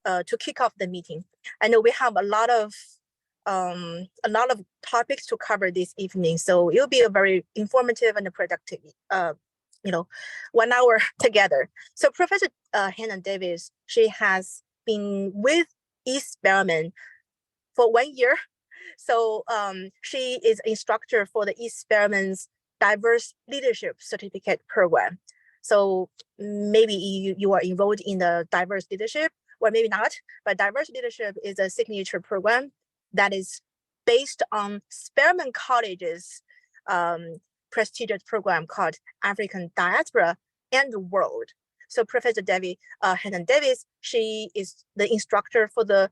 to kick off the meeting. I know we have a lot of topics to cover this evening, so it'll be a very informative and productive 1 hour together. So Professor Hannan Davis, she has been with eSpelman for 1 year. So she is instructor for the eSpelman's Diverse Leadership Certificate Program. So maybe you are enrolled in the Diverse Leadership, or maybe not, but Diverse Leadership is a signature program that is based on Spelman College's prestigious program called African Diaspora and the World. So Professor Hannan Davis, she is the instructor for the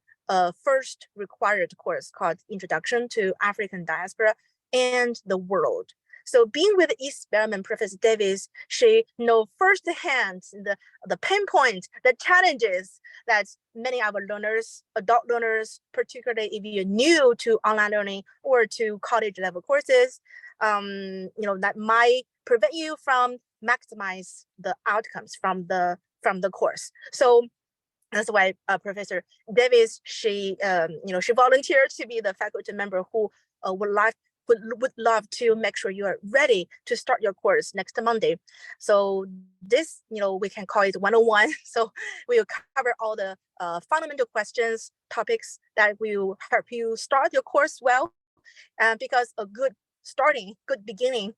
first required course called Introduction to African Diaspora and the World. So being with eSpelman, Professor Davis, she knows firsthand the pain point, the challenges that many of our learners, adult learners, particularly if you're new to online learning or to college level courses, that might prevent you from maximize the outcomes from the course. So that's why Professor Davis, she volunteered to be the faculty member who would love to make sure you are ready to start your course next Monday. So this, we can call it 101. So we will cover all the fundamental questions, topics that will help you start your course well, because a good beginning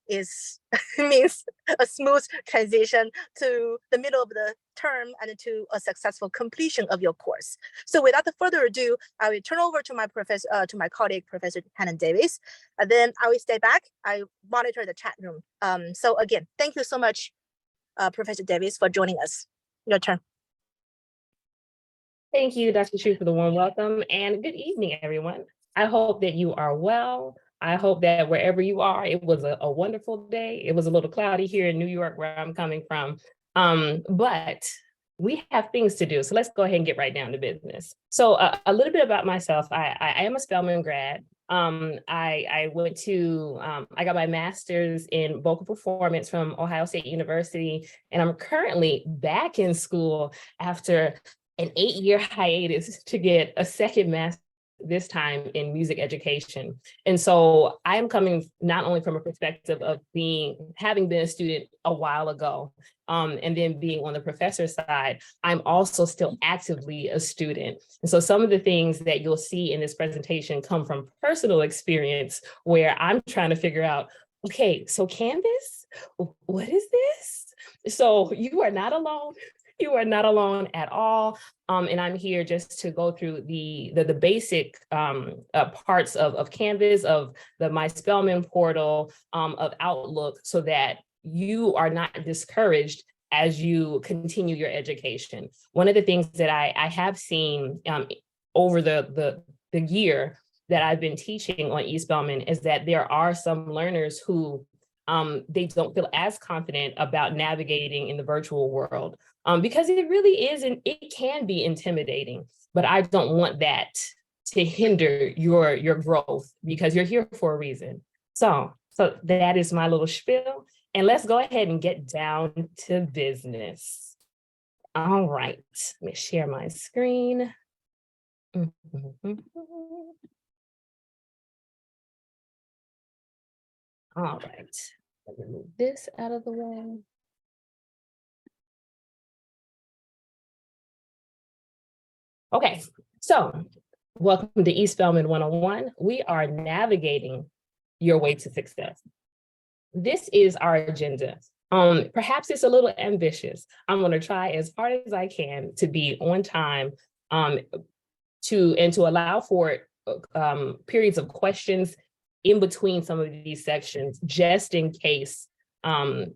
means a smooth transition to the middle of the term and to a successful completion of your course. So without further ado, I will turn over to my colleague, Professor Hannan Davis, and then I will stay back. I monitor the chat room. So again, thank you so much, Professor Davis, for joining us. Your turn. Thank you, Dr. Shu, for the warm welcome, and good evening, everyone. I hope that you are well. I hope that wherever you are, it was a wonderful day. It was a little cloudy here in New York, where I'm coming from, but we have things to do. So let's go ahead and get right down to business. So a little bit about myself. I am a Spelman grad. I got my master's in vocal performance from Ohio State University, and I'm currently back in school after an 8-year hiatus to get a second master's, this time in music education. And so I am coming not only from a perspective of having been a student a while ago, and then being on the professor side, I'm also still actively a student. And so some of the things that you'll see in this presentation come from personal experience, where I'm trying to figure out, okay, so Canvas, what is this? So you are not alone. You are not alone at all. And I'm here just to go through the basic parts of Canvas, of the My Spelman portal, of Outlook, so that you are not discouraged as you continue your education. One of the things that I have seen over the year that I've been teaching on eSpelman is that there are some learners who they don't feel as confident about navigating in the virtual world, because it really is, and it can be intimidating, but I don't want that to hinder your growth, because you're here for a reason. So that is my little spiel, and let's go ahead and get down to business. All right, let me share my screen. All right, let me move this out of the way. Okay, so welcome to eSpelman 101. We are navigating your way to success. This is our agenda. Perhaps it's a little ambitious. I'm going to try as hard as I can to be on time, to allow for periods of questions in between some of these sections, just in case some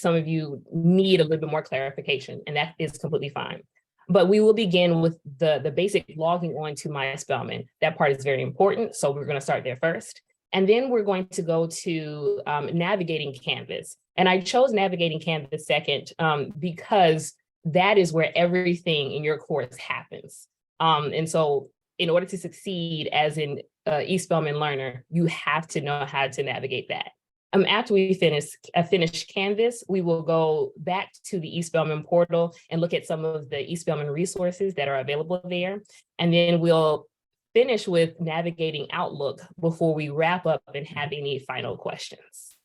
of you need a little bit more clarification, and that is completely fine. But we will begin with the basic logging on to My Spelman. That part is very important, so we're going to start there first. And then we're going to go to navigating Canvas. And I chose navigating Canvas second because that is where everything in your course happens. And so in order to succeed as an eSpelman learner, you have to know how to navigate that. After we finish Canvas, we will go back to the eSpelman portal and look at some of the eSpelman resources that are available there. And then we'll finish with navigating Outlook before we wrap up and have any final questions.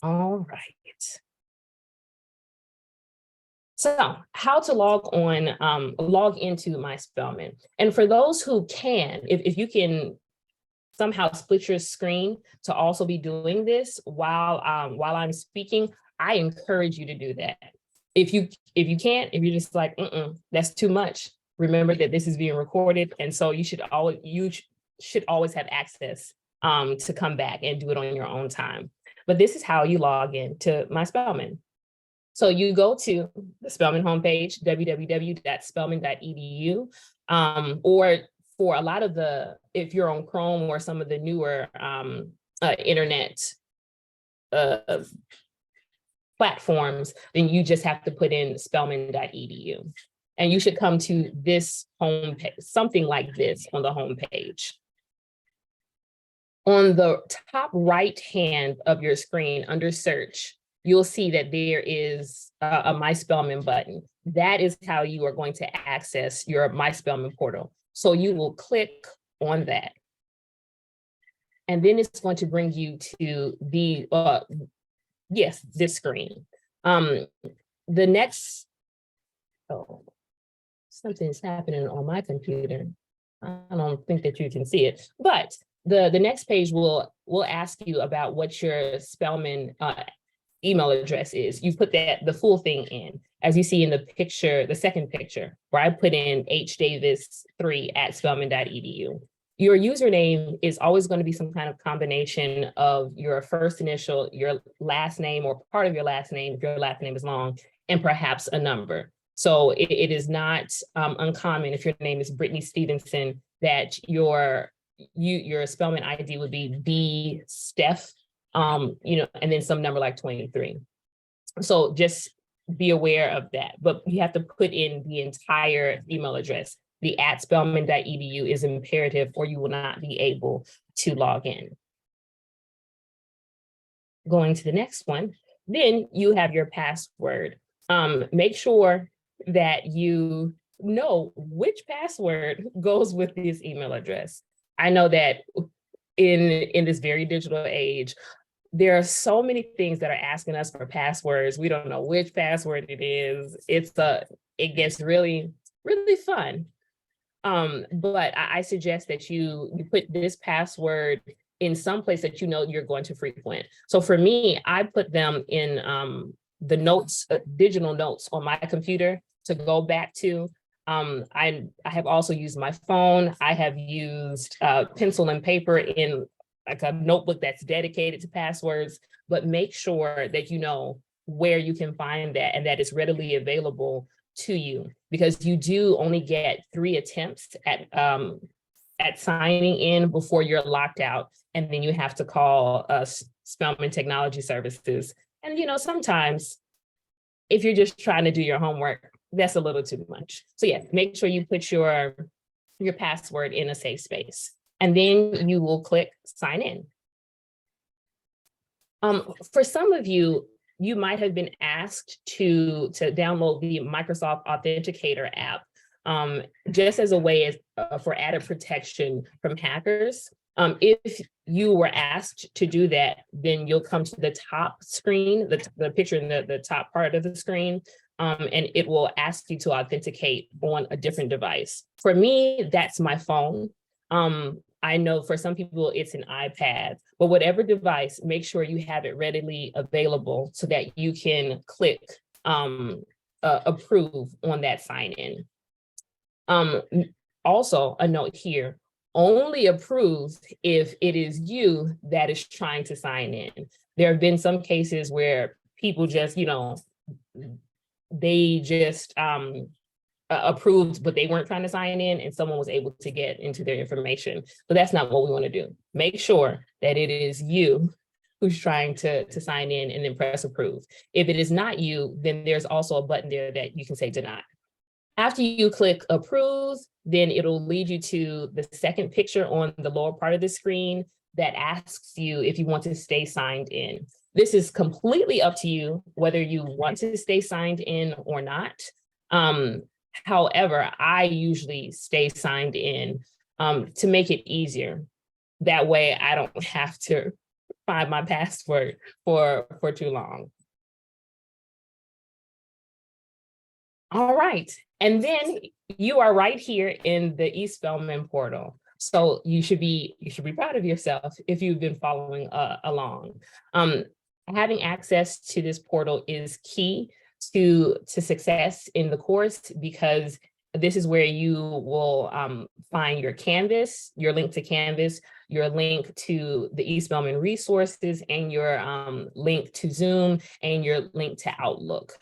All right. So how to log into eSpelman. And for those who can, if you can somehow split your screen to also be doing this while I'm speaking, I encourage you to do that. If you can't, if you're just like, that's too much, remember that this is being recorded. And so you should always have access to come back and do it on your own time. But this is how you log in to eSpelman. So you go to the Spelman homepage, www.spelman.edu, or for a lot of if you're on Chrome or some of the newer internet platforms, then you just have to put in spelman.edu. And you should come to this homepage, something like this on the homepage. On the top right hand of your screen under search, you'll see that there is a eSpelman button. That is how you are going to access your eSpelman portal. So you will click on that. And then it's going to bring you to the, this screen. The next, something's happening on my computer. I don't think that you can see it, but the next page will ask you about what your Spelman email address is. You put the full thing in, as you see in the picture, the second picture, where I put in hdavis3@spelman.edu. Your username is always going to be some kind of combination of your first initial, your last name, or part of your last name, if your last name is long, and perhaps a number. So it is not uncommon if your name is Brittany Stevenson that your Spelman ID would be B Steph, and then some number like 23. So just be aware of that, but you have to put in the entire email address. The @spelman.edu is imperative, or you will not be able to log in. Going to the next one, then you have your password. Make sure that you know which password goes with this email address. I know that in this very digital age, there are so many things that are asking us for passwords. We don't know which password it is. It gets really, really fun. But I suggest that you put this password in some place that you know you're going to frequent. So for me, I put them in the notes, digital notes on my computer to go back to. I have also used my phone. I have used pencil and paper in like a notebook that's dedicated to passwords, but make sure that you know where you can find that and that it's readily available to you, because you do only get 3 attempts at signing in before you're locked out. And then you have to call Spelman Technology Services. And sometimes if you're just trying to do your homework, that's a little too much. So yeah, make sure you put your password in a safe space. And then you will click sign in. For some of you, you might have been asked to download the Microsoft Authenticator app just as a way for added protection from hackers. If you were asked to do that, then you'll come to the top screen, the picture in the top part of the screen, and it will ask you to authenticate on a different device. For me, that's my phone. I know for some people it's an iPad, but whatever device, make sure you have it readily available so that you can click approve on that sign in. Also a note here, only approve if it is you that is trying to sign in. There have been some cases where people just, they just approved, but they weren't trying to sign in, and someone was able to get into their information. But that's not what we want to do. Make sure that it is you who's trying to sign in, and then press approve. If it is not you, then there's also a button there that you can say deny. After you click approve, then it'll lead you to the second picture on the lower part of the screen. that asks you if you want to stay signed in. This is completely up to you whether you want to stay signed in or not. However, I usually stay signed in to make it easier. That way I don't have to find my password for too long. All right, and then you are right here in the eSpelman portal. So you should be proud of yourself if you've been following along. Having access to this portal is key to success in the course, because this is where you will find your Canvas, your link to Canvas, your link to the eSpelman resources, and your link to Zoom, and your link to Outlook.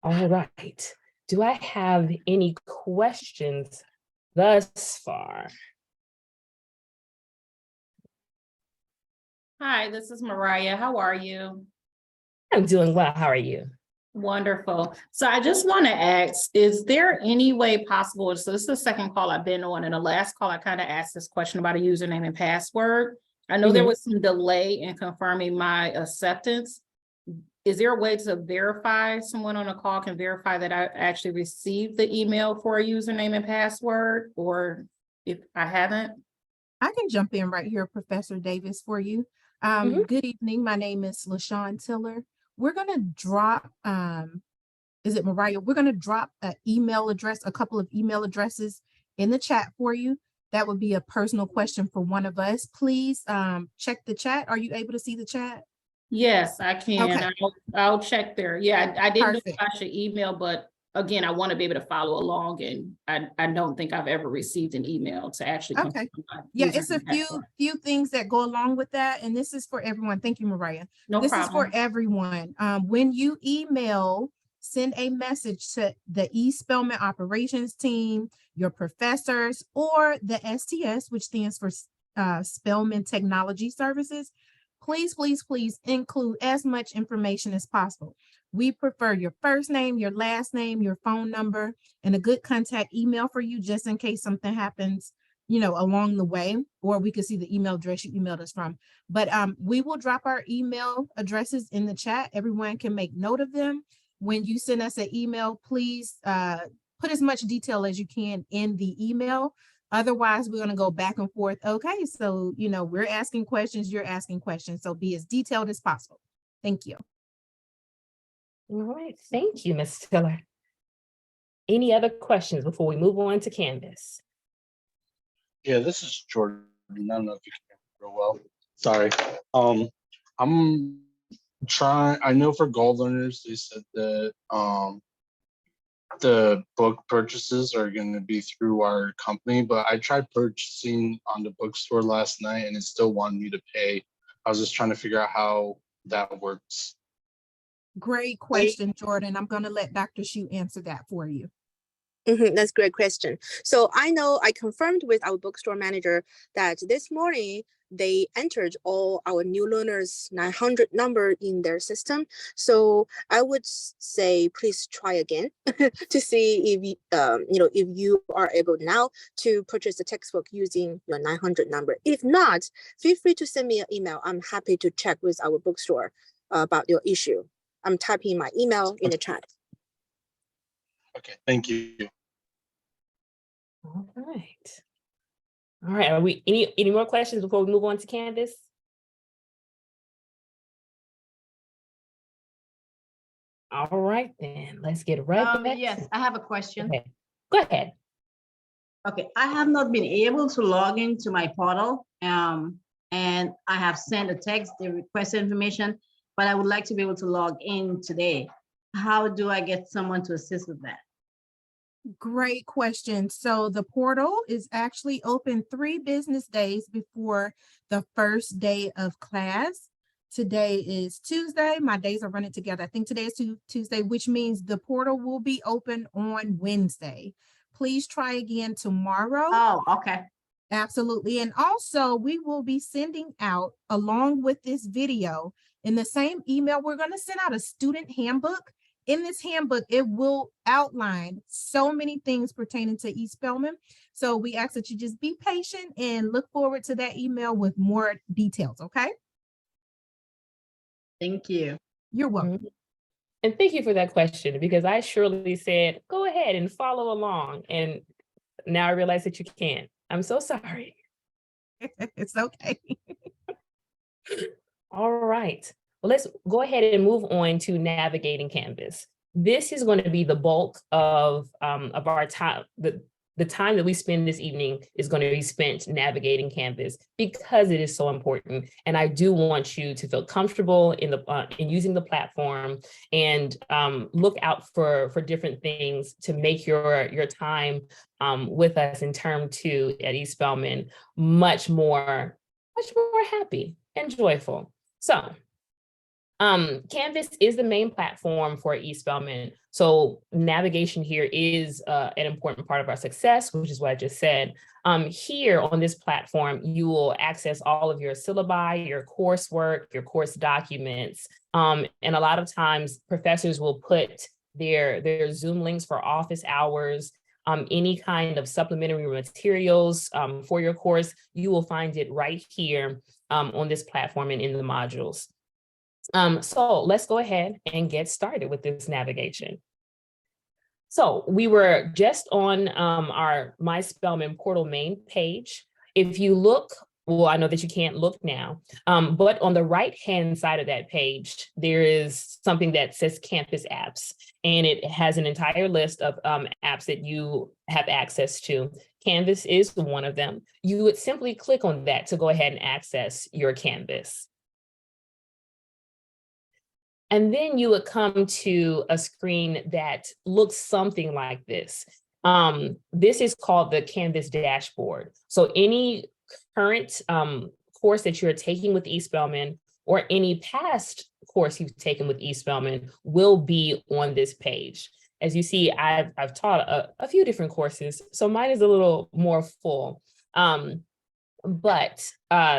All right. Do I have any questions thus far? Hi, this is Mariah. How are you? I'm doing well. How are you? Wonderful. So I just want to ask, is there any way possible? So this is the second call I've been on. In the last call, I kind of asked this question about a username and password. I know there was some delay in confirming my acceptance. Is there a way to verify, someone on a call can verify that I actually received the email for a username and password, or if I haven't? I can jump in right here, Professor Davis, for you. Good evening. My name is LaShawn Tiller. We're going to drop, is it Mariah? We're going to drop an email address, a couple of email addresses in the chat for you. That would be a personal question for one of us. Please check the chat. Are you able to see the chat? Yes, I can. Okay. I'll check there. Yeah, I didn't know if Perfect. I should email, but again, I want to be able to follow along, and I don't think I've ever received an email to actually. Okay. Yeah, it's a few things that go along with that, and this is for everyone. Thank you, Mariah. No This problem. is for everyone. When you email, send a message to the eSpelman operations team, your professors, or the STS, which stands for Spelman Technology Services. Please, please, please include as much information as possible. We prefer your first name, your last name, your phone number, and a good contact email for you, just in case something happens, you know, along the way, or we could see the email address you emailed us from. But we will drop our email addresses in the chat. Everyone can make note of them. When you send us an email, please put as much detail as you can in the email. Otherwise, we're going to go back and forth. Okay, so, you know, we're asking questions, you're asking questions. So be as detailed as possible. Thank you. All right. Thank you, Ms. Tiller. Any other questions before we move on to Canvas? Yeah, this is Jordan. I don't know if you can hear me real well. Sorry. I'm trying. I know for gold learners, they said that the book purchases are going to be through our company, but I tried purchasing on the bookstore last night and it still wanted me to pay. I was just trying to figure out how that works. Great question, Jordan. I'm going to let Dr. Shu answer that for you. That's a great question. So I know I confirmed with our bookstore manager that this morning they entered all our new learners 900 number in their system. So I would say, please try again to see if if you are able now to purchase the textbook using your 900 number. If not, feel free to send me an email. I'm happy to check with our bookstore about your issue. I'm typing my email in the chat. Okay, thank you. All right. All right. Are we any more questions before we move on to Canvas? All right, then let's get right back. Yes, I have a question. Okay. Go ahead. Okay, I have not been able to log into my portal, and I have sent a text, the requested information, but I would like to be able to log in today. How do I get someone to assist with that? Great question. So the portal is actually open 3 business days before the first day of class. Today is Tuesday. My days are running together. I think today is Tuesday, which means the portal will be open on Wednesday. Please try again tomorrow. Oh, okay. Absolutely. And also we will be sending out, along with this video, in the same email, we're going to send out a student handbook in this handbook, it will outline so many things pertaining to eSpelman. So we ask that you just be patient and look forward to that email with more details, okay? Thank you. You're welcome. And thank you for that question, because I surely said, go ahead and follow along. And now I realize that you can't. I'm so sorry. It's okay. All right. Well, let's go ahead and move on to navigating Canvas. This is going to be the bulk of our time. The time that we spend this evening is going to be spent navigating Canvas because it is so important. And I do want you to feel comfortable in using the platform, and look out for different things to make your time with us in term 2 at eSpelman much more happy and joyful. So Canvas is the main platform for eSpelman. So navigation here is an important part of our success, which is what I just said. Here on this platform, you will access all of your syllabi, your coursework, your course documents. And a lot of times professors will put their Zoom links for office hours, any kind of supplementary materials for your course. You will find it right here on this platform and in the modules. So let's go ahead and get started with this navigation. So we were just on our My Spelman portal main page. If you look, well, I know that you can't look now, but on the right-hand side of that page, there is something that says Campus Apps, and it has an entire list of apps that you have access to. Canvas is one of them. You would simply click on that to go ahead and access your Canvas. And then you would come to a screen that looks something like this. This is called the Canvas dashboard. So any current course that you're taking with eSpelman, or any past course you've taken with eSpelman, will be on this page. As you see, I've taught a few different courses, so mine is a little more full. But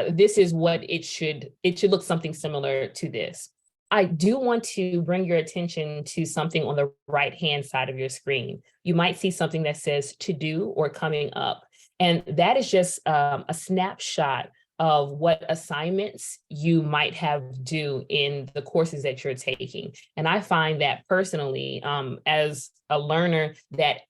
this is what it should look something similar to this. I do want to bring your attention to something on the right-hand side of your screen. You might see something that says to do or coming up. And that is just a snapshot of what assignments you might have due in the courses that you're taking. And I find that personally, as a learner that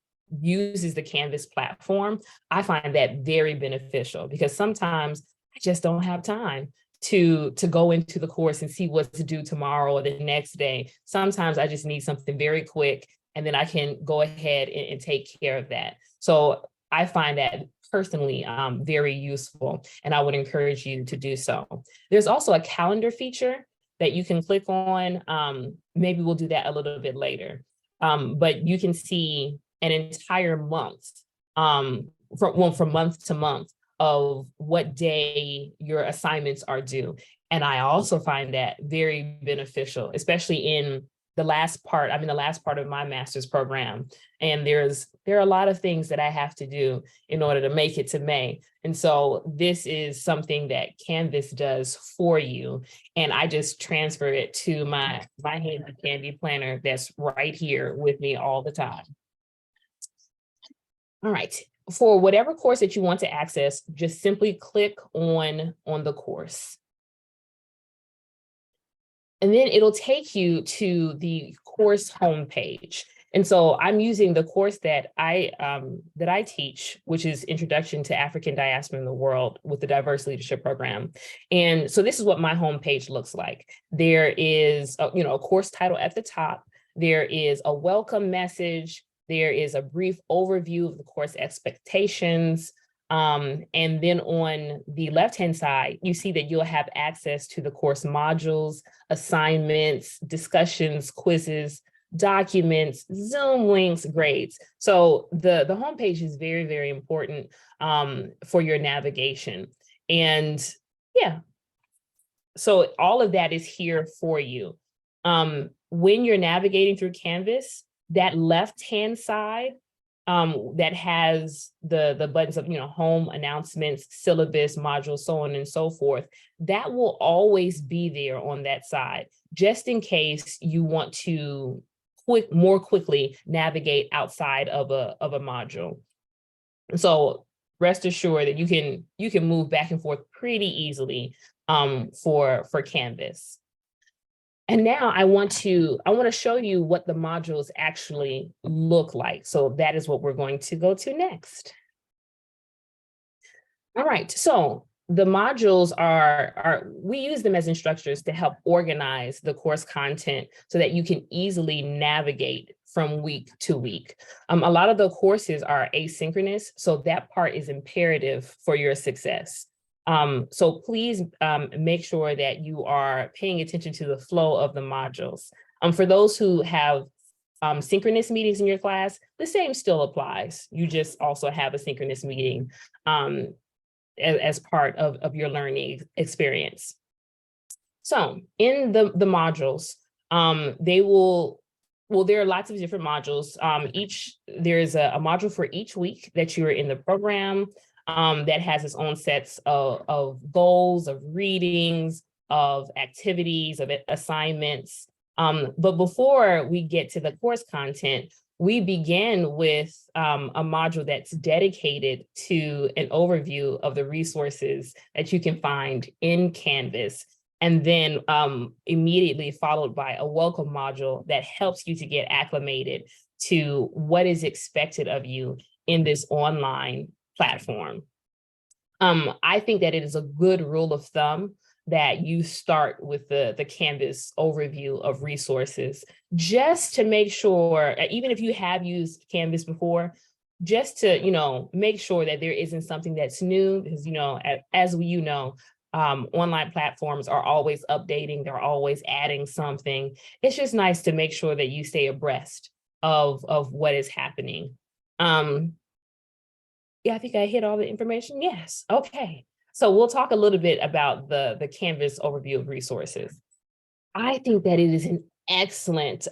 uses the Canvas platform, I find that very beneficial, because sometimes I just don't have time to go into the course and see what's due tomorrow or the next day. Sometimes I just need something very quick, and then I can go ahead and take care of that. So I find that personally very useful, and I would encourage you to do so. There's also a calendar feature that you can click on. Maybe we'll do that a little bit later. But you can see an entire month, from month to month, of what day your assignments are due. And I also find that very beneficial, especially in the last part. I'm in the last part of my master's program, and there are a lot of things that I have to do in order to make it to May. And so this is something that Canvas does for you. And I just transfer it to my handy candy planner that's right here with me all the time. All right. For whatever course that you want to access, just simply click on the course. And then it'll take you to the course homepage. And so I'm using the course that I teach, which is Introduction to African Diaspora in the World with the Diverse Leadership Program. And so this is what my homepage looks like. There is a course title at the top. There is a welcome message. There is a brief overview of the course expectations. And then on the left-hand side, you see that you'll have access to the course modules, assignments, discussions, quizzes, documents, Zoom links, grades. So the homepage is very, very important for your navigation. And yeah, so all of that is here for you. When you're navigating through Canvas, that left-hand side that has the buttons of, home, announcements, syllabus, modules, so on and so forth, that will always be there on that side, just in case you want to more quickly navigate outside of a module. So rest assured that you can move back and forth pretty easily for Canvas. And now I want to show you what the modules actually look like. So that is what we're going to go to next. All right, so the modules we use them as instructors to help organize the course content so that you can easily navigate from week to week. A lot of the courses are asynchronous, so that part is imperative for your success. So please make sure that you are paying attention to the flow of the modules. For those who have synchronous meetings in your class, the same still applies. You just also have a synchronous meeting as part of your learning experience. So in the modules, there are lots of different modules. There's a module for each week that you're in the program that has its own sets of goals, of readings, of activities, of assignments. But before we get to the course content, we begin with a module that's dedicated to an overview of the resources that you can find in Canvas, and then immediately followed by a welcome module that helps you to get acclimated to what is expected of you in this online platform. I think that it is a good rule of thumb that you start with the Canvas overview of resources, just to make sure, even if you have used Canvas before, just to make sure that there isn't something that's new, because as online platforms are always updating, they're always adding something. It's just nice to make sure that you stay abreast of what is happening. Yeah, I think I hit all the information. Yes. Okay. So we'll talk a little bit about the Canvas overview of resources. I think that it is an excellent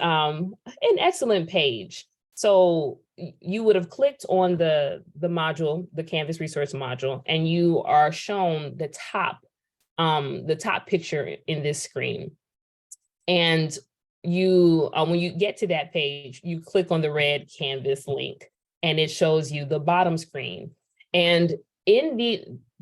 page. So you would have clicked on the module, the Canvas resource module, and you are shown the top picture in this screen. And you, when you get to that page, you click on the red Canvas link, and it shows you the bottom screen. And in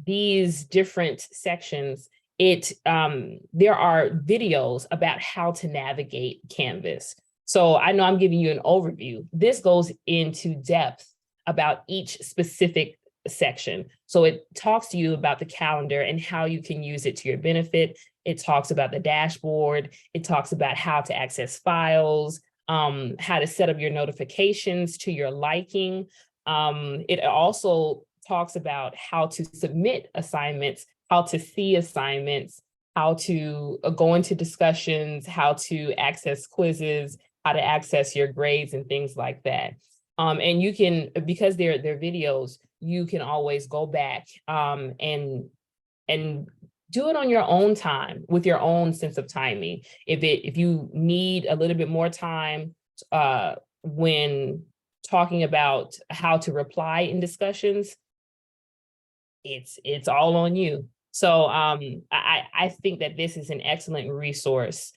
these different sections, there are videos about how to navigate Canvas. So I know I'm giving you an overview. This goes into depth about each specific section. So it talks to you about the calendar and how you can use it to your benefit. It talks about the dashboard. It talks about how to access files, how to set up your notifications to your liking. It also talks about how to submit assignments, how to see assignments, how to go into discussions, how to access quizzes, how to access your grades and things like that. And you can, because they're videos, you can always go back and do it on your own time with your own sense of timing. If you need a little bit more time when talking about how to reply in discussions, it's all on you. So I think that this is an excellent resource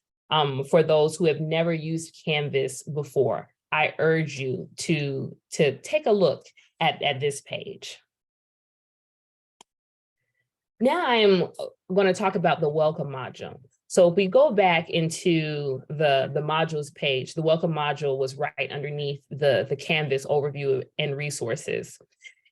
for those who have never used Canvas before. I urge you to take a look at this page. Now I am going to talk about the welcome module. So if we go back into the modules page, the welcome module was right underneath the Canvas overview and resources.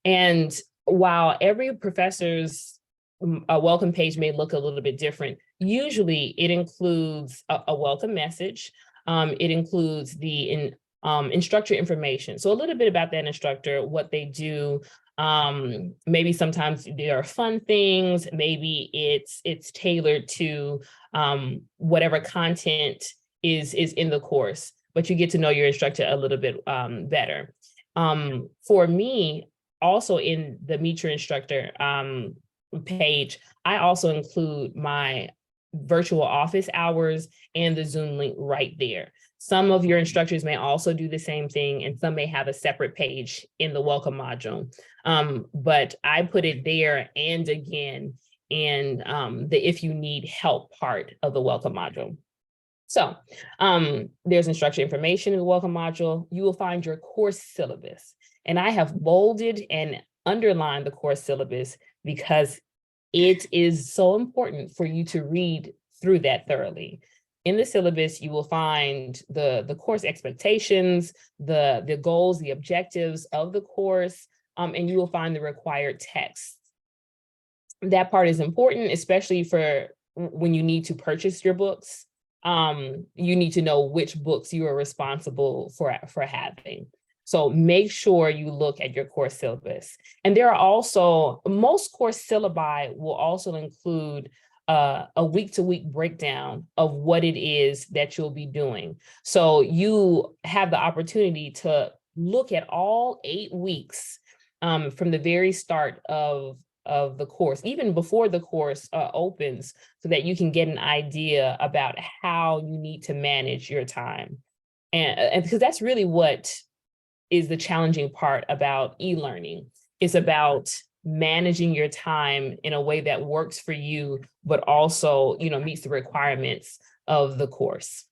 And while every professor's welcome page may look a little bit different, usually it includes a welcome message. It includes the instructor information. So a little bit about that instructor, what they do. Maybe sometimes there are fun things. Maybe it's tailored to whatever content is in the course, but you get to know your instructor a little bit better. For me, also in the Meet Your Instructor page, I also include my virtual office hours and the Zoom link right there. Some of your instructors may also do the same thing, and some may have a separate page in the welcome module. But I put it there and again in the if you need help part of the welcome module. So there's instruction information in the welcome module. You will find your course syllabus. And I have bolded and underlined the course syllabus because it is so important for you to read through that thoroughly. In the syllabus, you will find the course expectations, the goals, the objectives of the course, and you will find the required text. That part is important, especially for when you need to purchase your books. You need to know which books you are responsible for having. So make sure you look at your course syllabus. And there are also, most course syllabi will also include a week-to-week breakdown of what it is that you'll be doing. So you have the opportunity to look at all 8 weeks from the very start of the course, even before the course opens, so that you can get an idea about how you need to manage your time. And because that's really what is the challenging part about e-learning. It's about managing your time in a way that works for you, but also, meets the requirements of the course.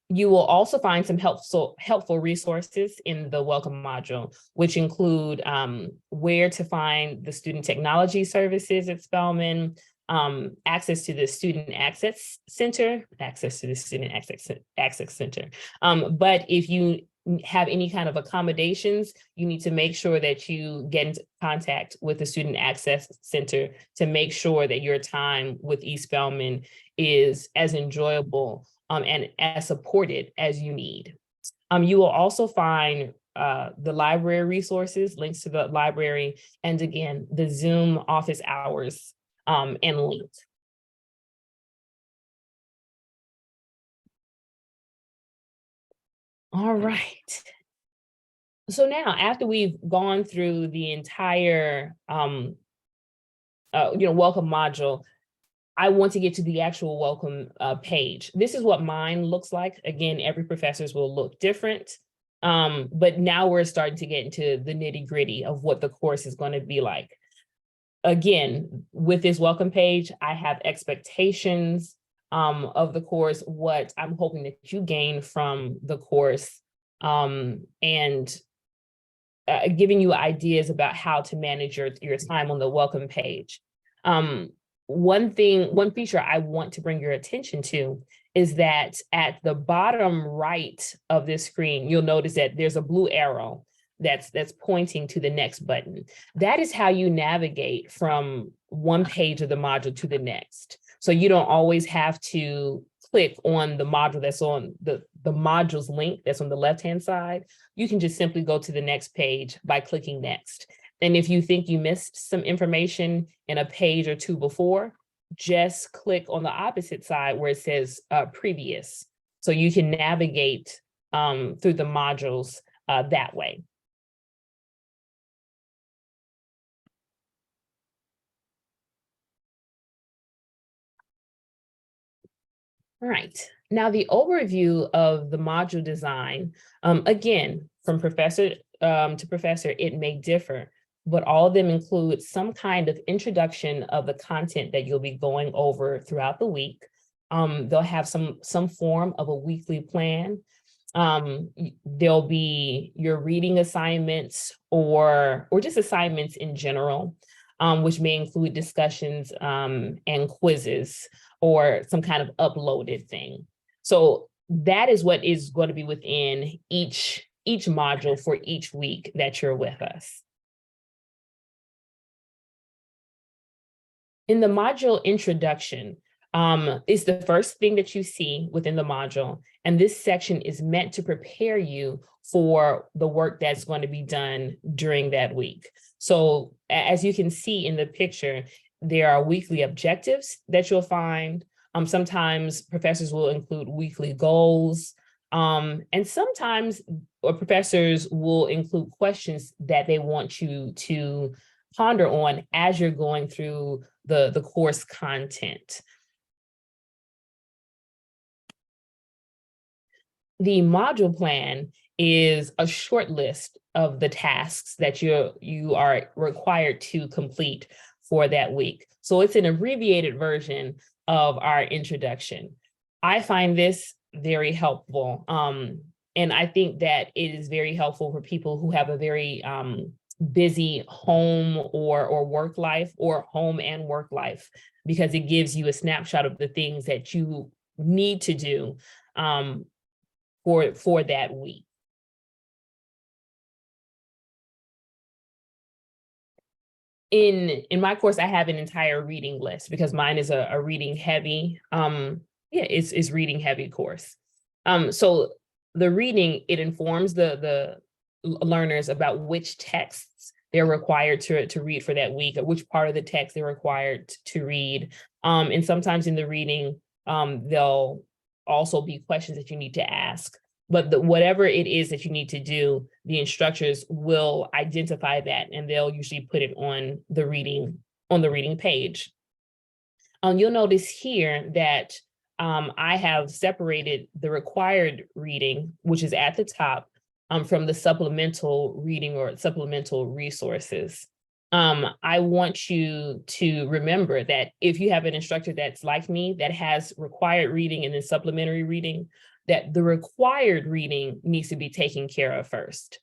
You will also find some helpful resources in the welcome module, which include where to find the student technology services at Spelman, access to the student access center, but if you have any kind of accommodations, you need to make sure that you get into contact with the Student Access Center to make sure that your time with eSpelman is as enjoyable and as supported as you need. You will also find the library resources, links to the library, and again, the Zoom office hours and links. All right. So now, after we've gone through the entire, welcome module, I want to get to the actual welcome page. This is what mine looks like. Again, every professor's will look different, but now we're starting to get into the nitty-gritty of what the course is going to be like. Again, with this welcome page, I have expectations of the course, what I'm hoping that you gain from the course, and giving you ideas about how to manage your time on the welcome page. One feature I want to bring your attention to is that at the bottom right of this screen, you'll notice that there's a blue arrow that's pointing to the next button. That is how you navigate from one page of the module to the next. So you don't always have to click on the module that's on the module's link that's on the left-hand side. You can just simply go to the next page by clicking next. And if you think you missed some information in a page or two before, just click on the opposite side where it says previous. So you can navigate through the modules that way. All right, now the overview of the module design, again, from professor to professor, it may differ, but all of them include some kind of introduction of the content that you'll be going over throughout the week. They'll have some form of a weekly plan. There'll be your reading assignments or just assignments in general, which may include discussions and quizzes or some kind of uploaded thing. So that is what is going to be within each module for each week that you're with us. In the module introduction, is the first thing that you see within the module. And this section is meant to prepare you for the work that's going to be done during that week. So as you can see in the picture, there are weekly objectives that you'll find. Sometimes professors will include weekly goals. And sometimes professors will include questions that they want you to ponder on as you're going through the course content. The module plan is a short list of the tasks that you are required to complete for that week. So it's an abbreviated version of our introduction. I find this very helpful. And I think that it is very helpful for people who have a very busy home or work life, or home and work life, because it gives you a snapshot of the things that you need to do for that week. In my course, I have an entire reading list because mine is a reading heavy, it's reading heavy course. So the reading, it informs the learners about which texts they're required to read for that week, or which part of the text they're required to read. And sometimes in the reading, there'll also be questions that you need to ask. But whatever it is that you need to do, the instructors will identify that, and they'll usually put it on the reading page. You'll notice here that I have separated the required reading, which is at the top, from the supplemental reading or supplemental resources. I want you to remember that if you have an instructor that's like me, that has required reading and then supplementary reading, that the required reading needs to be taken care of first.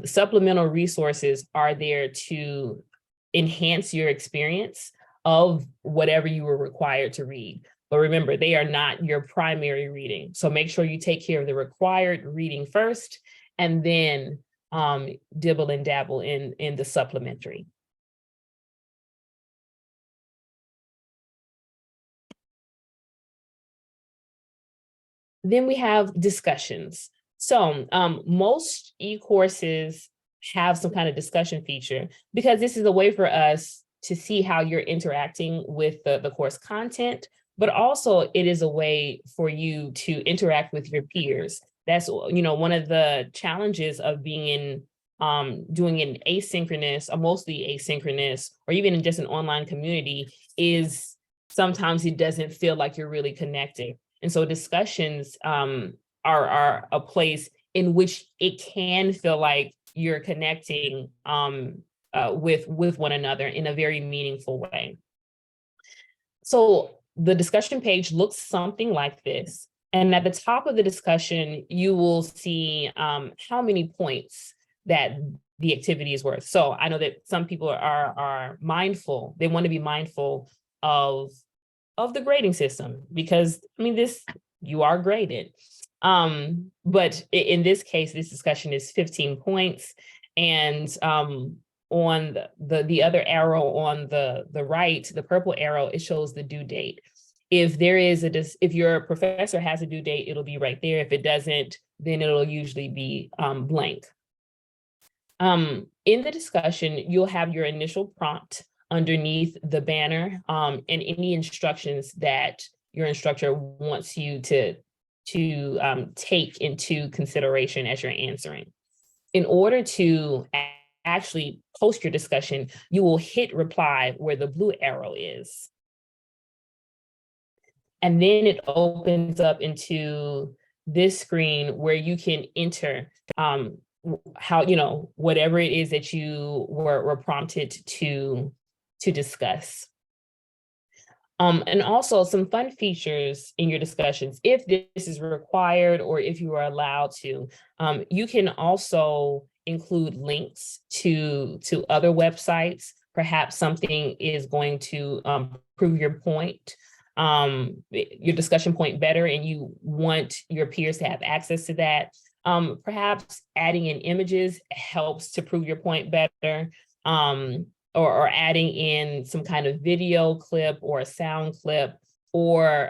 Supplemental resources are there to enhance your experience of whatever you were required to read. But remember, they are not your primary reading. So make sure you take care of the required reading first, and then dibble and dabble in the supplementary. Then we have discussions. So most e-courses have some kind of discussion feature, because this is a way for us to see how you're interacting with the course content, but also it is a way for you to interact with your peers. That's, one of the challenges of being in doing an asynchronous, or mostly asynchronous, or even in just an online community, is sometimes it doesn't feel like you're really connecting. And so discussions are a place in which it can feel like you're connecting with one another in a very meaningful way. So the discussion page looks something like this. And at the top of the discussion, you will see how many points that the activity is worth. So I know that some people are mindful. They want to be mindful of the grading system, because you are graded. But in this case, this discussion is 15 points. And on the other arrow on the right, the purple arrow, it shows the due date. If your professor has a due date, it'll be right there. If it doesn't, then it'll usually be blank. In the discussion, you'll have your initial prompt underneath the banner, and any instructions that your instructor wants you to take into consideration as you're answering. In order to actually post your discussion, you will hit reply where the blue arrow is. And then it opens up into this screen where you can enter how, whatever it is that you were prompted to discuss. And also some fun features in your discussions, if this is required or if you are allowed to, you can also include links to other websites. Perhaps something is going to prove your point, your discussion point better, and you want your peers to have access to that. Perhaps adding in images helps to prove your point better. Or adding in some kind of video clip or a sound clip, or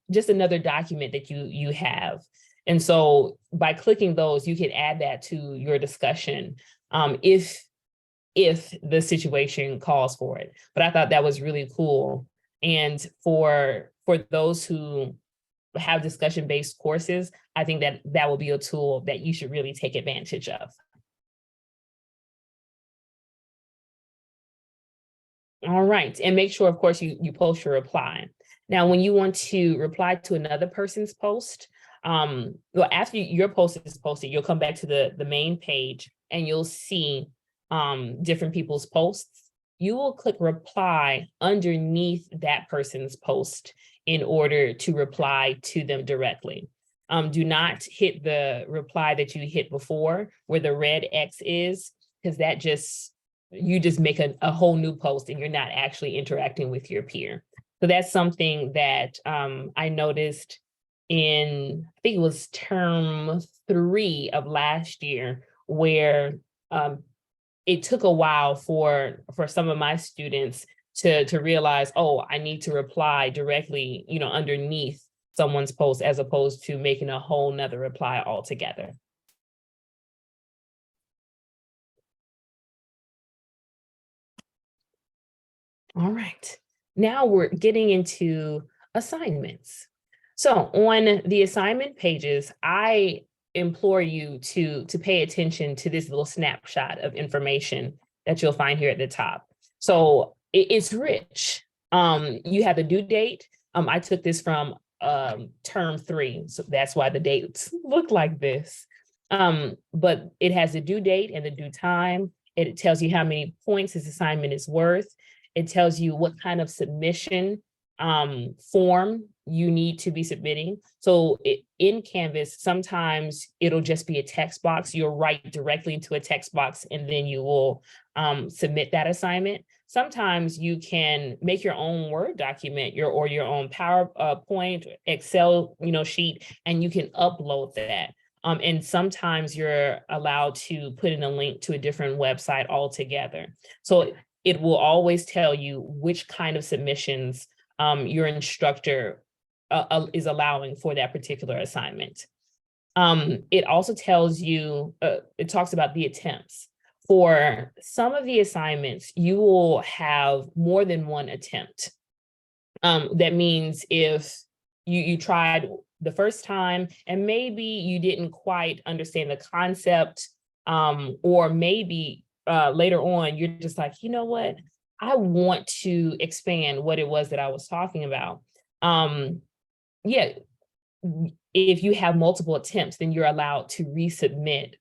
just another document that you have. And so by clicking those, you can add that to your discussion if the situation calls for it. But I thought that was really cool. And for those who have discussion-based courses, I think that will be a tool that you should really take advantage of. All right, and make sure, of course, you post your reply. Now, when you want to reply to another person's post, well, after your post is posted, you'll come back to the main page and you'll see different people's posts. You will click reply underneath that person's post, in order to reply to them directly. Do not hit the reply that you hit before where the red X is, because that you just make a whole new post and you're not actually interacting with your peer. So that's something that I noticed in, I think it was term 3 of last year, where it took a while for some of my students to realize, oh, I need to reply directly, underneath someone's post, as opposed to making a whole nother reply altogether. All right, now we're getting into assignments. So on the assignment pages, I implore you to pay attention to this little snapshot of information that you'll find here at the top. So it's rich. You have the due date. I took this from term 3, so that's why the dates look like this. But it has the due date and the due time. It tells you how many points this assignment is worth. It tells you what kind of submission form you need to be submitting. So in Canvas, sometimes it'll just be a text box. You'll write directly into a text box and then you will submit that assignment. Sometimes you can make your own Word document, or your own PowerPoint, Excel, sheet, and you can upload that. And sometimes you're allowed to put in a link to a different website altogether. So it will always tell you which kind of submissions your instructor is allowing for that particular assignment. It also tells you, it talks about the attempts. For some of the assignments, you will have more than one attempt. That means if you tried the first time and maybe you didn't quite understand the concept, or maybe later on, you're just like, you know what? I want to expand what it was that I was talking about. Yeah, if you have multiple attempts, then you're allowed to resubmit,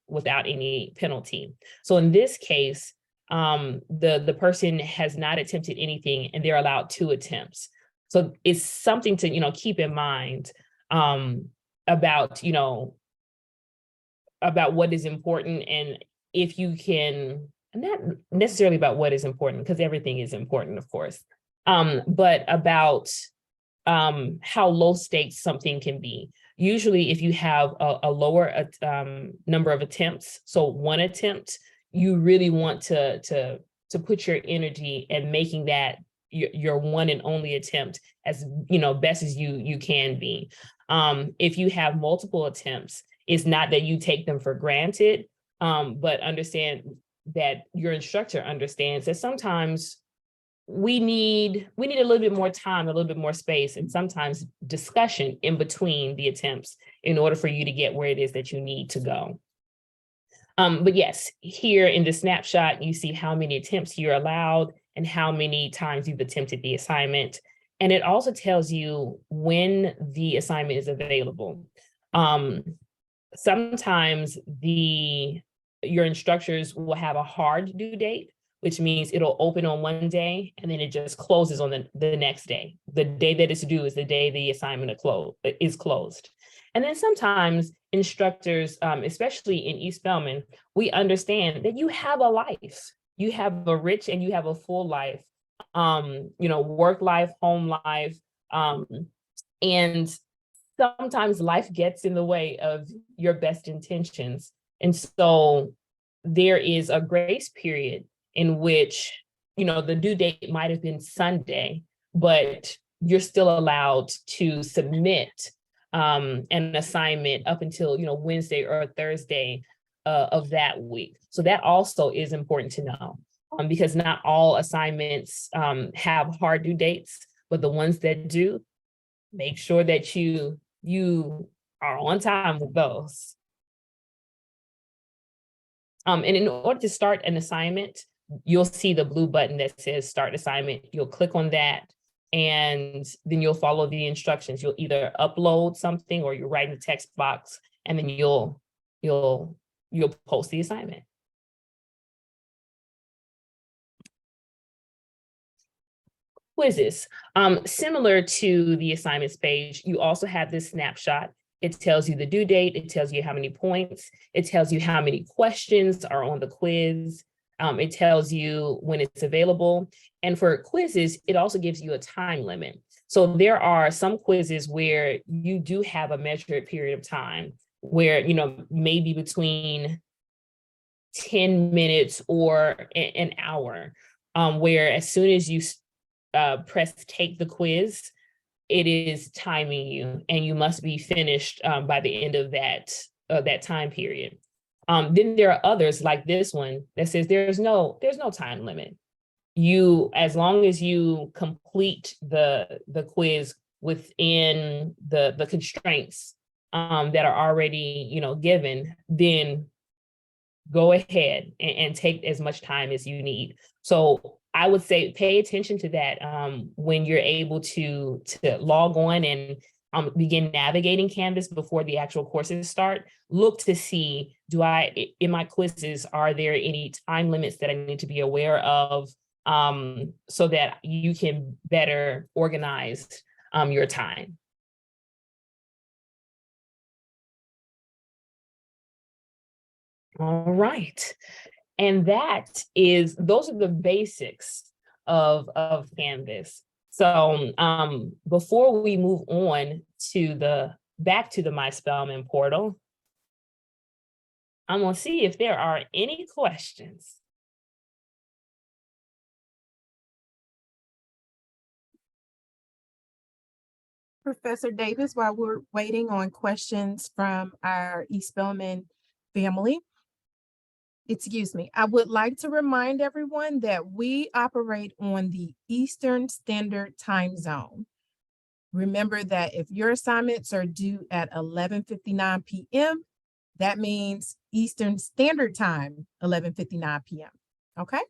without any penalty. So in this case, the person has not attempted anything and they're allowed 2 attempts. So it's something to, keep in mind about, about what is important, and if you can, not necessarily about what is important, because everything is important, of course, but about how low stakes something can be. Usually if you have a lower number of attempts, so 1 attempt, you really want to put your energy in making that your one and only attempt as best as you can be. If you have multiple attempts, it's not that you take them for granted, but understand that your instructor understands that sometimes we need a little bit more time, a little bit more space, and sometimes discussion in between the attempts in order for you to get where it is that you need to go. But yes, here in the snapshot, you see how many attempts you're allowed and how many times you've attempted the assignment. And it also tells you when the assignment is available. Sometimes your instructors will have a hard due date, which means it'll open on one day and then it just closes on the next day. The day that it's due is the day the assignment is closed. And then sometimes instructors, especially in eSpelman, we understand that you have a life. You have a rich and you have a full life, work life, home life. And sometimes life gets in the way of your best intentions. And so there is a grace period in which, the due date might have been Sunday, but you're still allowed to submit an assignment up until, Wednesday or Thursday of that week. So that also is important to know, because not all assignments have hard due dates, but the ones that do, make sure that you are on time with those. And in order to start an assignment, you'll see the blue button that says start assignment. You'll click on that, and then you'll follow the instructions. You'll either upload something or you write in the text box, and then you'll post the assignment. quizzes. Similar to the assignments page, you also have this snapshot. It tells you the due date. It tells you how many points. It tells you how many questions are on the quiz. It tells you when it's available. And for quizzes, it also gives you a time limit. So there are some quizzes where you do have a measured period of time where, maybe between 10 minutes or an hour, where as soon as you press take the quiz, it is timing you and you must be finished by the end of that time period. Then there are others like this one that says there's no time limit. As long as you complete the quiz within the constraints that are already given, then go ahead and take as much time as you need. So I would say pay attention to that when you're able to log on and begin navigating Canvas before the actual courses start. Look to see, in my quizzes, are there any time limits that I need to be aware of so that you can better organize your time. All right. And those are the basics of Canvas. So before we move on back to the My Spelman portal, I'm gonna see if there are any questions. Professor Davis, while we're waiting on questions from our eSpelman family, I would like to remind everyone that we operate on the Eastern Standard Time Zone. Remember that if your assignments are due at 11:59 p.m., that means Eastern Standard Time, 11:59 p.m. Okay?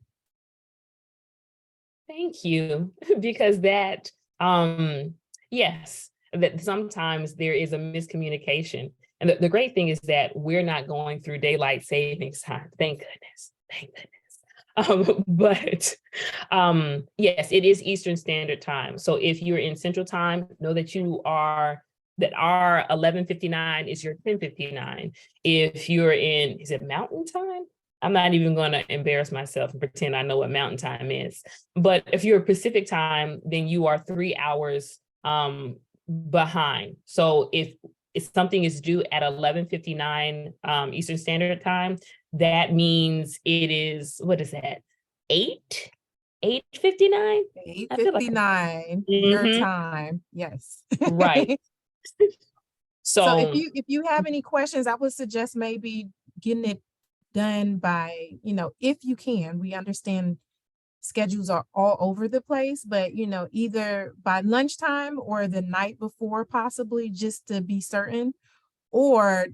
Thank you, because that, yes, that sometimes there is a miscommunication. And the great thing is that we're not going through daylight savings time. Thank goodness. Thank goodness. But yes, it is Eastern Standard Time. So if you're in Central Time, know that our 11:59 is your 10:59. If you're is it Mountain Time? I'm not even going to embarrass myself and pretend I know what Mountain Time is. But if you're Pacific Time, then you are 3 hours behind. So if something is due at 11:59 Eastern Standard Time, that means it is, what is that? 8:59? 8:59 your time. Yes. Right. So if you have any questions, I would suggest maybe getting it done by, if you can. We understand schedules are all over the place, but either by lunchtime or the night before, possibly, just to be certain, or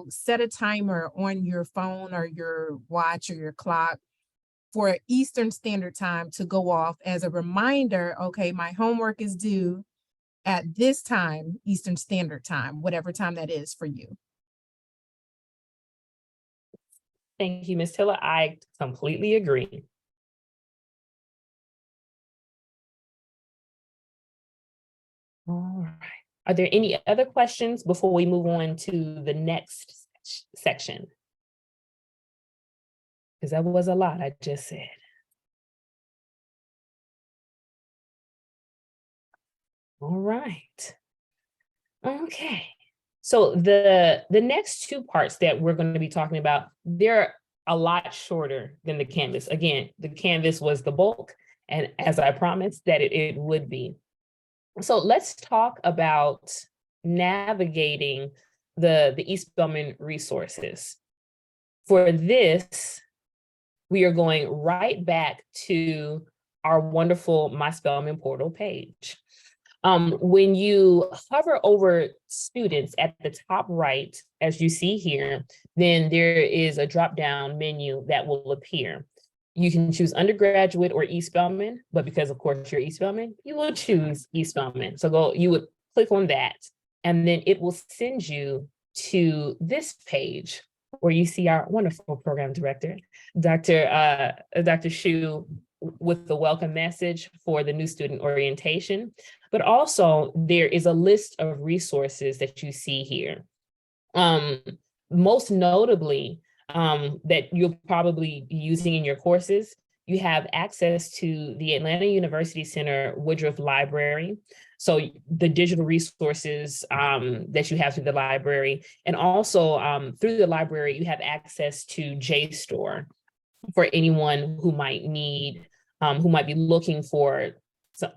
set a timer on your phone or your watch or your clock for Eastern Standard Time to go off as a reminder. Okay, my homework is due at this time, Eastern Standard Time, whatever time that is for you. Thank you, Ms. Tiller. I completely agree. All right. Are there any other questions before we move on to the next section? Because that was a lot I just said. All right. Okay. So the next two parts that we're going to be talking about, they're a lot shorter than the Canvas. Again, the Canvas was the bulk, and as I promised that it would be. So let's talk about navigating the eSpelman resources. For this, we are going right back to our wonderful My Spelman portal page. When you hover over students at the top right, as you see here, then there is a drop-down menu that will appear. You can choose undergraduate or eSpelman, but because of course you're eSpelman, you will choose eSpelman. So you would click on that, and then it will send you to this page where you see our wonderful program director, Dr. Shu, with the welcome message for the new student orientation, but also there is a list of resources that you see here. Most notably, that you'll probably be using in your courses, you have access to the Atlanta University Center Woodruff Library. So the digital resources that you have through the library, and also through the library, you have access to JSTOR for anyone who might need, who might be looking for some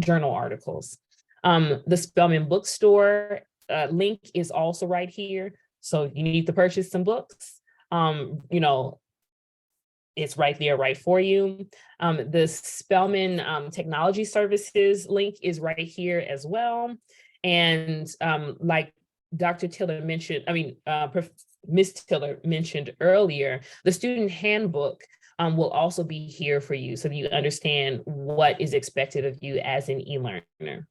journal articles. The Spelman bookstore link is also right here. So if you need to purchase some books, you know, it's right there, right for you. The Spelman Technology Services link is right here as well. And like Dr. Tiller mentioned, Ms. Tiller mentioned earlier, the student handbook will also be here for you so that you understand what is expected of you as an e-learner.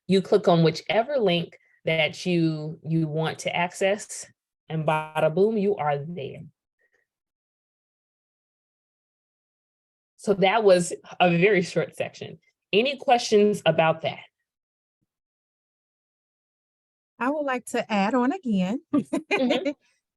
You click on whichever link that you want to access, and bada boom, you are there. So that was a very short section. Any questions about that? I would like to add on again Mhm.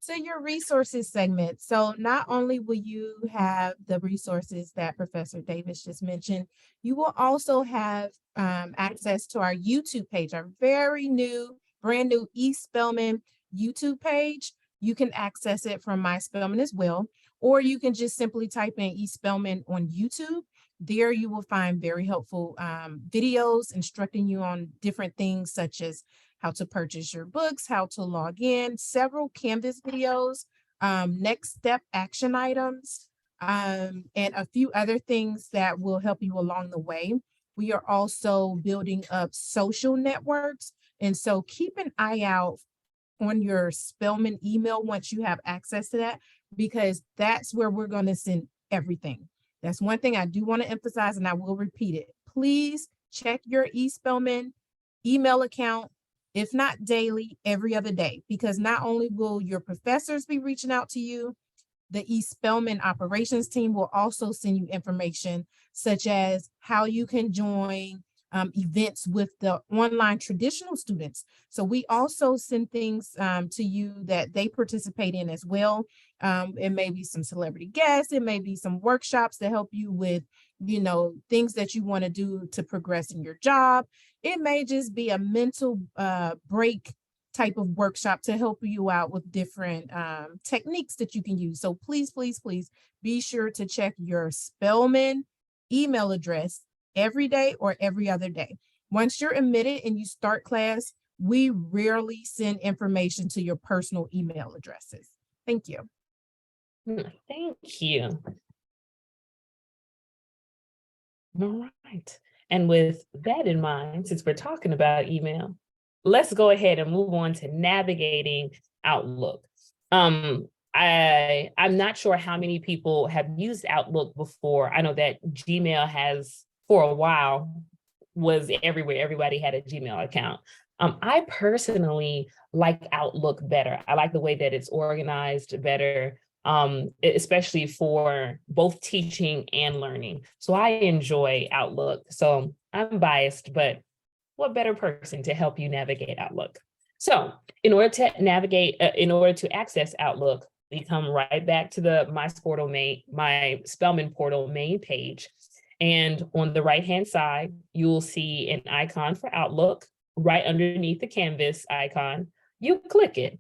to your resources segment. So not only will you have the resources that Professor Davis just mentioned, you will also have access to our YouTube page, our very new, brand new eSpelman YouTube page. You can access it from MySpelman as well, or you can just simply type in eSpelman on YouTube. There you will find very helpful videos instructing you on different things such as how to purchase your books, how to log in, several Canvas videos, next step action items, and a few other things that will help you along the way. We are also building up social networks. And so keep an eye out on your Spelman email once you have access to that, because that's where we're going to send everything. That's one thing I do want to emphasize, and I will repeat it. Please check your eSpelman email account, if not daily, every other day, because not only will your professors be reaching out to you, the eSpelman operations team will also send you information such as how you can join events with the online traditional students. So we also send things to you that they participate in as well. It may be some celebrity guests, it may be some workshops to help you with, you know, things that you want to do to progress in your job. It may just be a mental break type of workshop to help you out with different techniques that you can use. So please, please, please be sure to check your Spelman email address every day or every other day. Once you're admitted and you start class, we rarely send information to your personal email addresses. Thank you. Thank you. All right. And with that in mind, since we're talking about email, let's go ahead and move on to navigating Outlook. I'm not sure how many people have used Outlook before. I know that Gmail has, for a while, was everywhere. Everybody had a Gmail account. I personally like Outlook better. I like the way that it's organized better, especially for both teaching and learning. So I enjoy Outlook. So I'm biased, but what better person to help you navigate Outlook? So in order to access Outlook, we come right back to the My Spelman portal main page. And on the right-hand side, you will see an icon for Outlook right underneath the Canvas icon. You click it.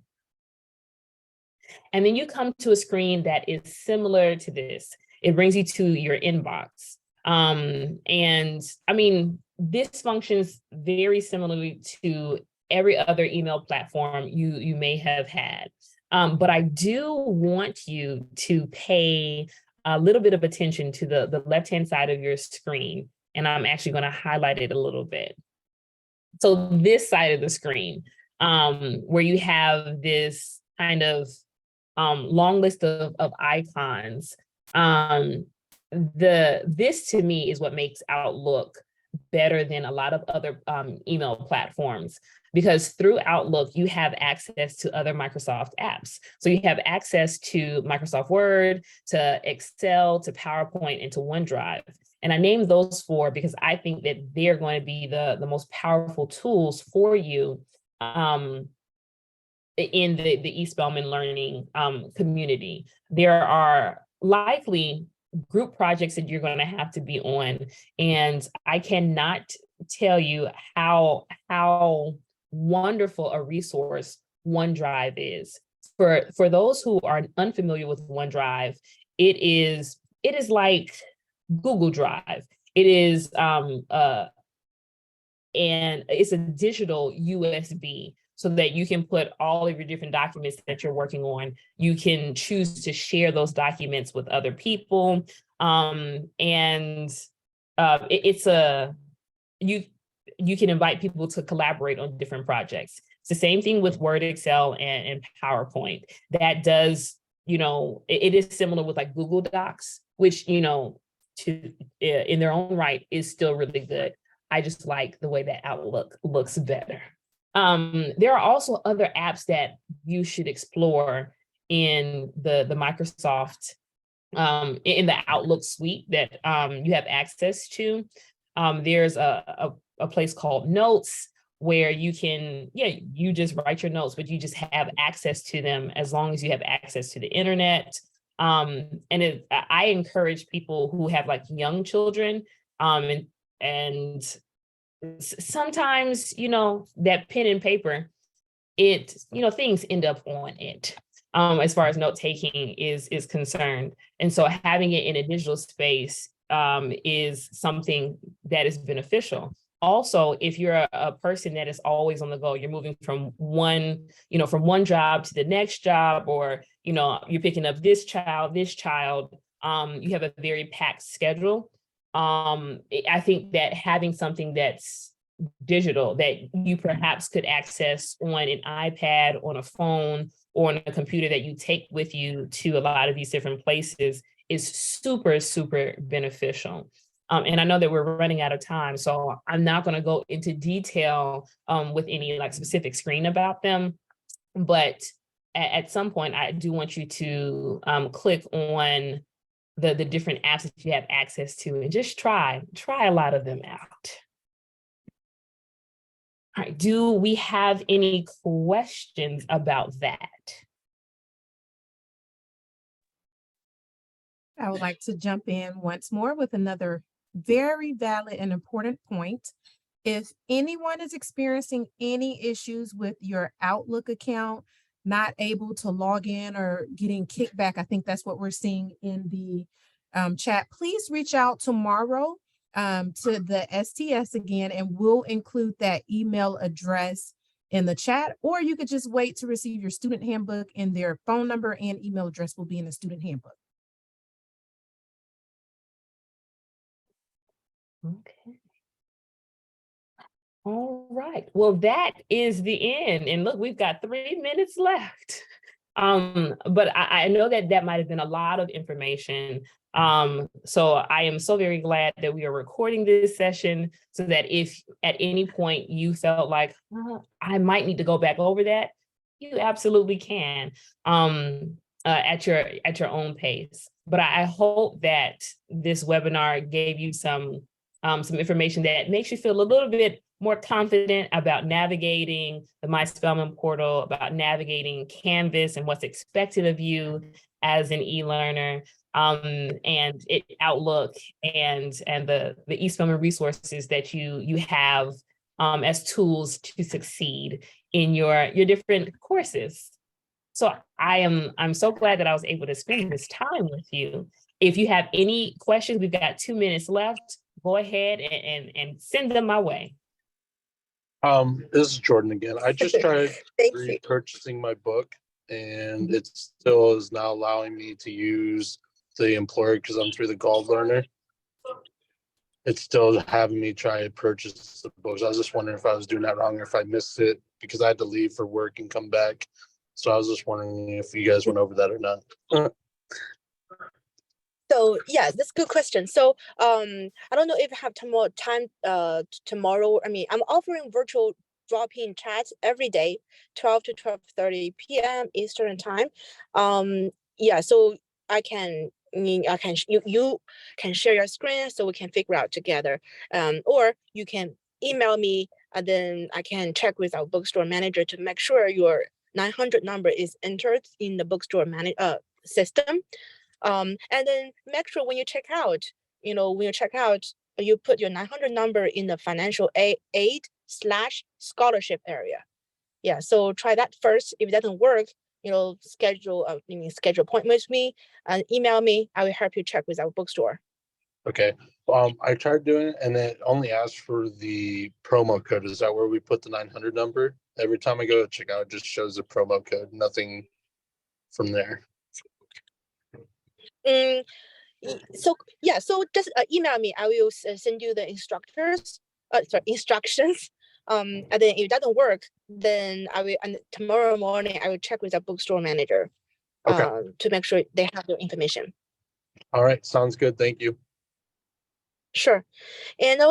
And then you come to a screen that is similar to this. It brings you to your inbox. And I mean, this functions very similarly to every other email platform you may have had. But I do want you to pay a little bit of attention to the left-hand side of your screen. And I'm actually going to highlight it a little bit. So this side of the screen, where you have this kind of long list of icons, this to me is what makes Outlook better than a lot of other email platforms. because through Outlook, you have access to other Microsoft apps. So you have access to Microsoft Word, to Excel, to PowerPoint, and to OneDrive. And I named those four because I think that they're going to be the most powerful tools for you in the eSpelman learning community. There are likely group projects that you're going to have to be on. And I cannot tell you how wonderful a resource OneDrive is. For those who are unfamiliar with OneDrive, it is like Google Drive. It is and it's a digital USB, so that you can put all of your different documents that you're working on. You can choose to share those documents with other people. You can invite people to collaborate on different projects. It's the same thing with Word, Excel, and PowerPoint. That does, it is similar with like Google Docs, which, in their own right is still really good. I just like the way that Outlook looks better. There are also other apps that you should explore in the Microsoft, in the Outlook suite that you have access to. There's a place called Notes, where you can, you just write your notes, but you just have access to them as long as you have access to the internet. I encourage people who have like young children, and sometimes, that pen and paper, things end up on it, as far as note taking is concerned. And so having it in a digital space is something that is beneficial. Also, if you're a person that is always on the go, you're moving from one job to the next job, or, you're picking up this child, you have a very packed schedule. I think that having something that's digital that you perhaps could access on an iPad, on a phone, or on a computer that you take with you to a lot of these different places is super, super beneficial. And I know that we're running out of time, so I'm not going to go into detail with any like specific screen about them. But at some point, I do want you to click on the different apps that you have access to and just try a lot of them out. All right, do we have any questions about that? I would like to jump in once more with another very valid and important point. If anyone is experiencing any issues with your Outlook account, not able to log in or getting kickback, I think that's what we're seeing in the chat, please reach out tomorrow to the STS again, and we'll include that email address in the chat, or you could just wait to receive your student handbook, and their phone number and email address will be in the student handbook. Okay. All right. Well, that is the end. And look, we've got 3 minutes left. But I know that might have been a lot of information. So I am so very glad that we are recording this session, so that if at any point you felt like, I might need to go back over that, you absolutely can, at your own pace. But I hope that this webinar gave you some information that makes you feel a little bit more confident about navigating the eSpelman portal, about navigating Canvas and what's expected of you as an e-learner, and Outlook and the eSpelman resources that you have as tools to succeed in your different courses. So I'm so glad that I was able to spend this time with you. If you have any questions, we've got 2 minutes left. Go ahead and send them my way. This is Jordan again. I just tried repurchasing my book, and it still is now allowing me to use the employer because I'm through the Gold Learner. It's still having me try to purchase the books. I was just wondering if I was doing that wrong or if I missed it, because I had to leave for work and come back. So I was just wondering if you guys went over that or not. So yeah, that's a good question. So I don't know if you have time tomorrow. I mean, I'm offering virtual drop-in chat every day, 12 to 12:30 p.m. Eastern time. Yeah, so you can share your screen so we can figure out together. Or you can email me, and then I can check with our bookstore manager to make sure your 900 number is entered in the bookstore system. And then make sure when you check out, you put your 900 number in the financial aid/scholarship area. Yeah, so try that first. If it doesn't work, schedule appointment with me and email me. I will help you check with our bookstore. Okay. I tried doing it and it only asked for the promo code. Is that where we put the 900 number? Every time I go to check out, it just shows the promo code, nothing from there. So yeah, so just email me. I will send you the instructions. And then if it doesn't work, then tomorrow morning I will check with the bookstore manager to make sure they have your information. All right, sounds good. Thank you. Sure. And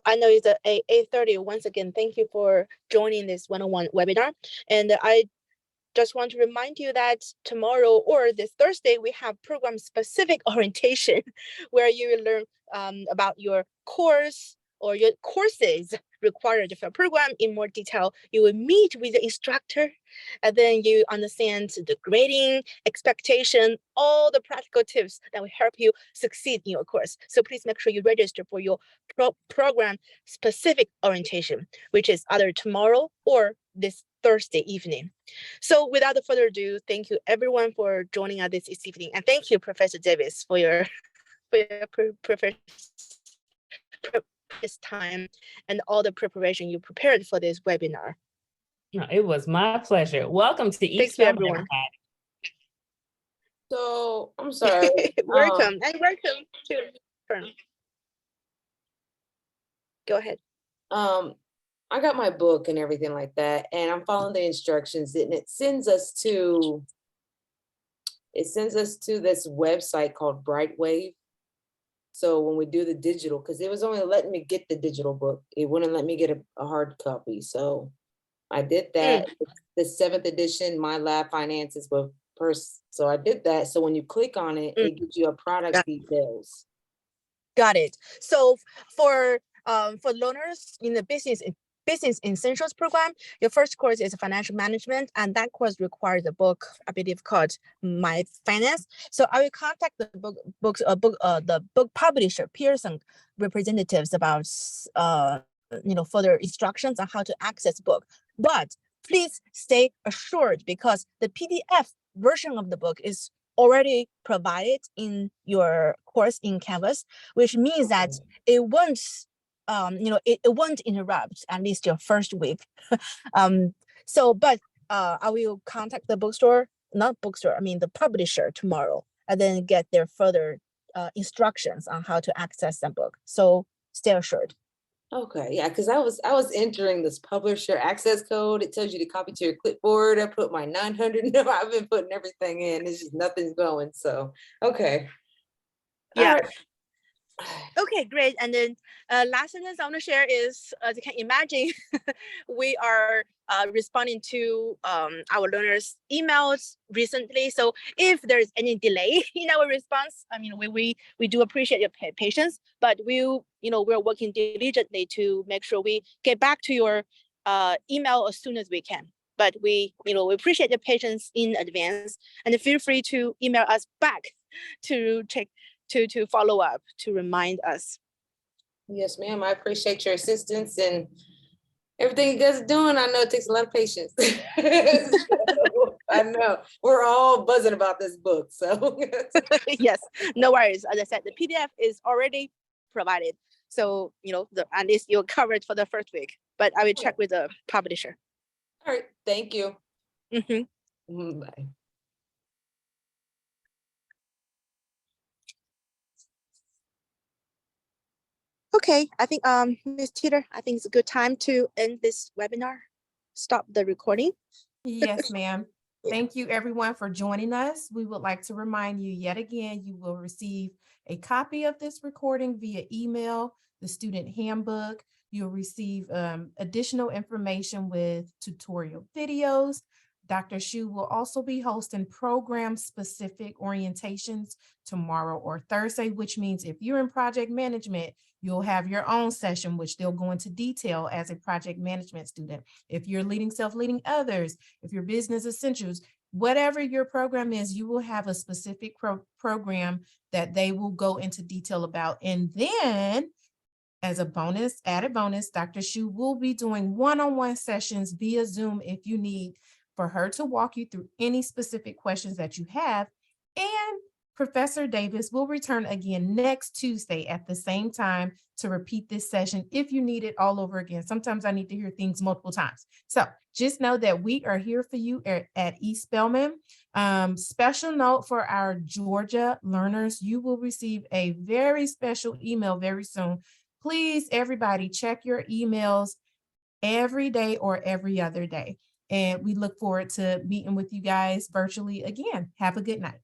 I know it's 8:30. Once again, thank you for joining this one-on-one webinar. And I just want to remind you that tomorrow or this Thursday, we have program-specific orientation where you will learn about your course or your courses required for a program in more detail. You will meet with the instructor, and then you understand the grading, expectation, all the practical tips that will help you succeed in your course. So please make sure you register for your program-specific orientation, which is either tomorrow or this Thursday evening. So without further ado, thank you everyone for joining us this evening. And thank you, Professor Davis, for your time and all the preparation you prepared for this webinar. No, it was my pleasure. Welcome to eSpel. Thank you, everyone. So I'm sorry. Welcome and welcome to turn. Go ahead. I got my book and everything like that, and I'm following the instructions, and it sends us to this website called Brightwave. So when we do the digital, because it was only letting me get the digital book, it wouldn't let me get a hard copy. So I did that. The 7th edition, My Lab Finances, so I did that. So when you click on it, it gives you a product details. Got it. So for learners in the business essentials program, your first course is financial management, and that course requires a book, I believe, called My Finance. So I will contact the book publisher Pearson representatives about further instructions on how to access book. But please stay assured, because the PDF version of the book is already provided in your course in Canvas, which means that it won't it won't interrupt at least your first week. But I will contact the the publisher tomorrow, and then get their further instructions on how to access the book. So stay assured. Okay, yeah, because I was entering this publisher access code. It tells you to copy to your clipboard. I put my 900 number. I've been putting everything in. It's just nothing's going. So okay. Yeah. All right. Okay, great. And then last sentence I want to share is, as you can imagine, we are responding to our learners' emails recently. So if there's any delay in our response, we do appreciate your patience, but we're working diligently to make sure we get back to your email as soon as we can. But we appreciate your patience in advance, and feel free to email us back to check. To follow up, to remind us. Yes, ma'am. I appreciate your assistance and everything you guys are doing. I know it takes a lot of patience. I know we're all buzzing about this book. So yes, no worries. As I said, the PDF is already provided. So, at least you're covered for the first week, but I will check with the publisher. All right. Thank you. Bye. Okay, I think Ms. Teeter, I think it's a good time to end this webinar. Stop the recording. Yes, ma'am. Thank you everyone for joining us. We would like to remind you yet again, you will receive a copy of this recording via email, the student handbook, You'll receive additional information with tutorial videos. Dr. Shu will also be hosting program-specific orientations tomorrow or Thursday, which means if you're in project management, you'll have your own session, which they'll go into detail as a project management student. If you're leading self-leading others, if you're business essentials, whatever your program is, you will have a specific program that they will go into detail about. And then as a bonus, added bonus, Dr. Shu will be doing one-on-one sessions via Zoom if you need for her to walk you through any specific questions that you have. And Professor Davis will return again next Tuesday at the same time to repeat this session if you need it all over again. Sometimes I need to hear things multiple times. So just know that we are here for you at eSpelman. Special note for our Georgia learners, you will receive a very special email very soon. Please, everybody, check your emails every day or every other day. And we look forward to meeting with you guys virtually again. Have a good night.